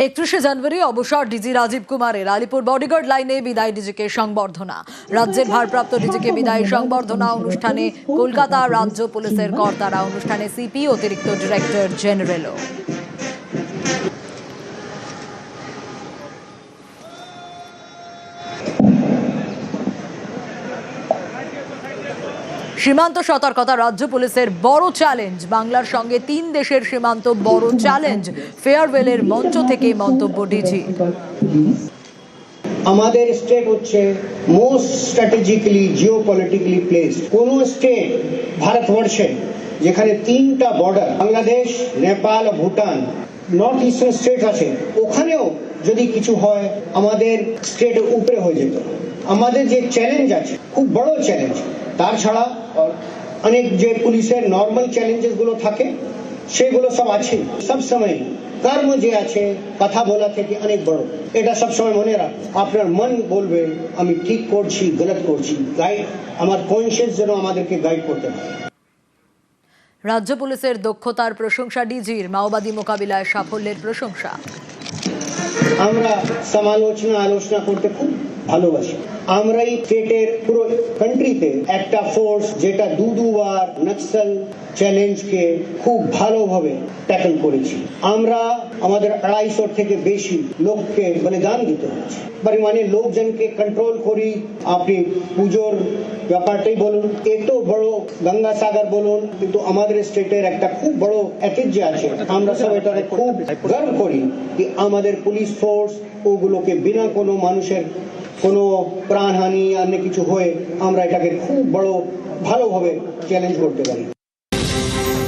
31 জানুয়ারি অবসর ডিজি রাজীব কুমারের আলিপুর বডিগার্ড লাইনে বিদায় ডিজিকে সংবর্ধনা। রাজ্যের ভারপ্রাপ্ত ডিজিকে বিদায় সংবর্ধনা অনুষ্ঠানে কলকাতা রাজ্য পুলিশের কর্তারা, অনুষ্ঠানে সিপি অতিরিক্ত ডিরেক্টর জেনারেলও। সীমান্ত সতর্কতা রাজ্য পুলিশের বড় চ্যালেঞ্জ। বাংলার সঙ্গে 3 দেশের সীমান্ত বড় চ্যালেঞ্জ। ফেয়ারওয়েলের মঞ্চ থেকে মন্তব্য ডিজি। আমাদের স্টেট হচ্ছে মোস্ট স্ট্র্যাটেজিক্যালি জিওপলিটিক্যালি প্লেসড। কোন স্টেট ভারতবর্ষে যেখানে 3টা বর্ডার, বাংলাদেশ, নেপাল ও ভুটান, নর্থ ইস্টার্ন স্টেট আছে, ওখানেও যদি কিছু হয় আমাদের স্টেটের উপরে হয়ে যেত। আমাদের যে চ্যালেঞ্জ আছে, খুব বড় চ্যালেঞ্জ। তার ছাড়া অনেক যে পুলিশের নর্মাল চ্যালেঞ্জেস গুলো থাকে সেগুলো সব আছে। সব সময় কর্ম যে আছে, কথা বলা থেকে অনেক বড়, এটা সব সময় মনে রাখ। আপনার মন বলবে আমি ঠিক করছি, গলত করছি। গাইড, আমার কনসিয়াস যেন আমাদেরকে গাইড করতে পারে। রাজ্য পুলিশের দক্ষতার প্রশংসা ডিজির, মাওবাদী মোকাবিলায় সাফল্যের প্রশংসা। আমরা আলোচনা করতে খুব ভালোবাসি। আমরা এই স্টেটের পুরো কান্ট্রিতে একটা ফোর্স যেটা দুবার নক্সাল চ্যালেঞ্জকে খুব ভালোভাবে ট্যাকল করেছি। আমরা আমাদের 250 থেকে বেশি লোককে বলিদান দিতে হচ্ছে, পরিমাণে লোকজনকে কন্ট্রোল করি। আপনি পুজোর ব্যাপারটাই বলুন, এত বড় গঙ্গাসাগর বলুন, কিন্তু আমাদের স্টেটের একটা খুব বড় ঐতিহ্য আছে। আমরা সব এটাকে খুব গর্ব করি যে আমাদের পুলিশ ফোর্স ওগুলোকে বিনা কোনো মানুষের কোনো প্রাণহানি অন্য কিছু হয়ে আমরা এটাকে খুব বড় ভালোভাবে চ্যালেঞ্জ করতে পারি।